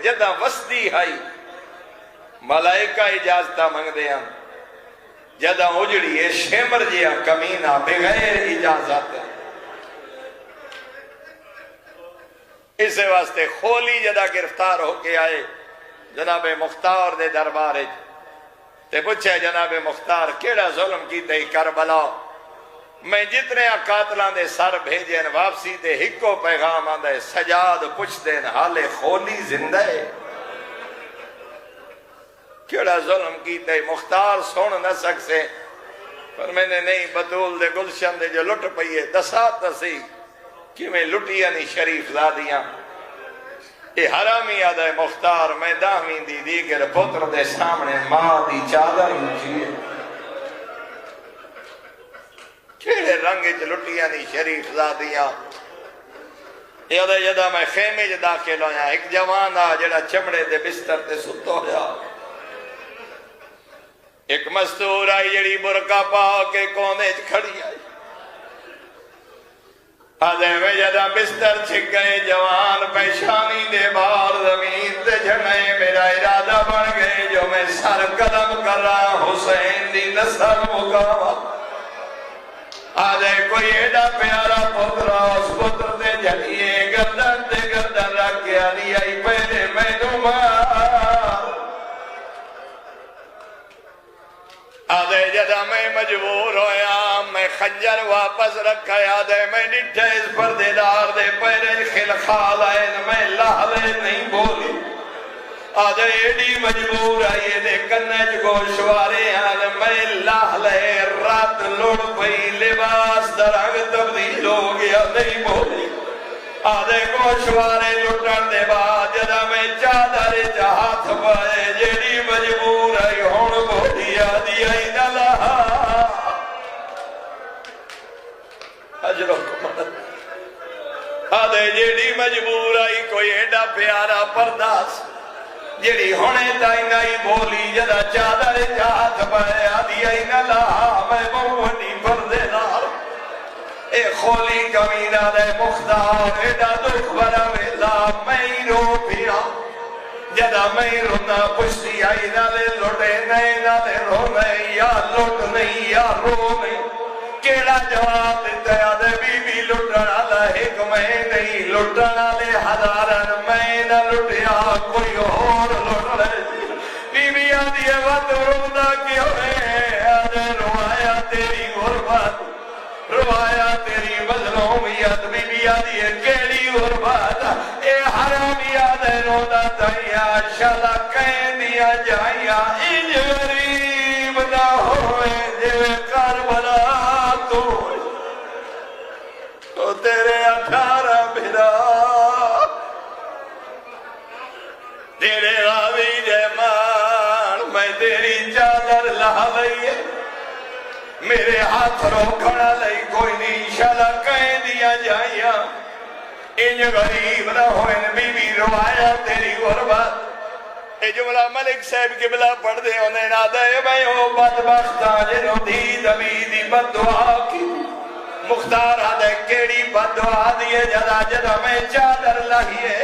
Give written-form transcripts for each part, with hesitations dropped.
Jeddah وسدی high ملائکہ اجازتہ منگ دیا جدہ اجڑی ہے شیمر جیا کمینہ بغیر اجازت اسے واسطے خولی جدہ گرفتار ہو کے آئے جناب مختار دے دربارے تے پوچھے جناب مختار کیڑا ظلم کی تے کربلا میں جتنے قاتلان دے سر بھیجیں واپسی تے ہکو پیغام آندے سجاد پوچھ دین حالے خولی زندہ ہے کیڑا ظلم کی تے مختار سن نہ سکسے پر میں نے نہیں بطول دے گلشن دے جو لٹ پئیے دسات تسی کہ میں لٹیا نہیں شریف زادیاں یہ حرامی آدھا ہے مختار میں داہمین دی دیگر پتر دے سامنے ماں دی چادر اونچیے کیڑے رنگ لٹیا نہیں شریف زادیاں یادہ میں خیمے جو داخل ہویا ایک جوان آ جڑا چمڑے دے بستر تے ستو ہویا ایک مستور آئی جڑی برکا پا کے کونے کھڑی آئی آدھے میں جدہ بستر چھک گئے جوان پیشانی دے بار زمین تے جھڑے میرا ارادہ بن گئے جو میں سر قدم کر رہا حسین دی نسل مقاوہ آدھے کوئی ایڈا پیارا پترہ اس پتر تے جھڑیے گردن تے گردن رکھ کے آنی آئی پہلے میں نمار آدھے جدہ میں مجبور ہویا میں خنجر واپس رکھا آدھے میں ڈٹھے اس پردیدار دے پہلے خلخال آئے میں لہلے نہیں بولی آدھے ایڈی مجبور آئیے دے کنج گوشوارے آدھے میں لہلے رات لڑ پئی لباس درنگ تبدیل ہو گیا نہیں بولی آدھے گوشوارے لٹن دے بعد جدہ میں چادر ہاتھ پائے جیڑی مجبور آئی ہون بولی آدھی آئی نہ لہا اجرو کمال آدھے جیڑی مجبور آئی کوئی ایڈا پیارا پرداس جیڑی ہونے تائی نائی بولی جدہ چادر ہاتھ پائے آدھی آئی نہ لہا میں بہونی پردے دار اے خولی کمینہ دے مختار ایڈا دکھ برا ویلا میں رو پیا جدہ میں رونا پشتی آئی نہ لے لٹے نہیں نہ لے رو نہیں یا لٹ نہیں یا رو نہیں کیڑا جواب دیتا ہے آدھے بی بی لٹنا لہک میں نہیں لٹنا لے ہزارن میں نہ لٹیا کوئی اور لٹ لے بی بی آدھی ہے وقت رونا کیوں ہے آدھے روایا تیری غربت روایا تیری مظلومیت بی بی آدھی ہے کیڑی غربت اے حرامی آدھے رونا تھیا شالا کہیں دیا جائیا انج غریب نہ ہوئے جو کربلا تو تیرے 18 بھرا تیرے غاوی جیمان میں تیری چادر لہا لئیے میرے ہاتھ روکھنا لئی کوئی نہیں شالا کہیں دیا جائیا انج غریب نہ ہوئے بی بی روایا تیری غربت اے جملہ ملک صاحب کی بلا پڑھ دے انہیں نادہ ہے میں ہو بدبختہ جنہوں دی دبی دی بددعا کی مختار آدھے کیڑی بددعا دیئے جدا جدا میں چادر لہیے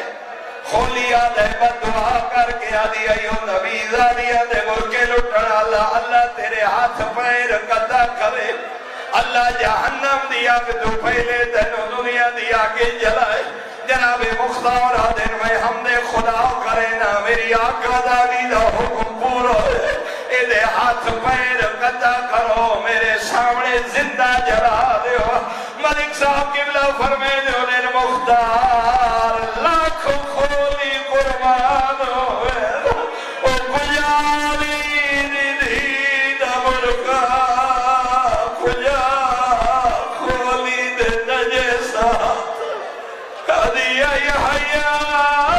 خولی آدھے بددعا کر کے آدھی ایو نبی زادی آدھے مرکے لٹن اللہ تیرے ہاتھ پیر قطع کرے اللہ جہنم دیا کہ تو پہلے تینوں دنیا دیا کہ جلائے جناب مختار آدھے میں ہم نے خدا کرے نا میری آقا داری دا حکم پورا ہے ایدے ہاتھ پیر قطع کرو میرے سامنے زندہ جلا دیو ملک صاحب قبلہ فرمے دیو نے مختار لاکھ خولی قربان ہوئے او کجالی دی دمرکا کجا خولی دے نجے ساتھ قدیہ یحییٰ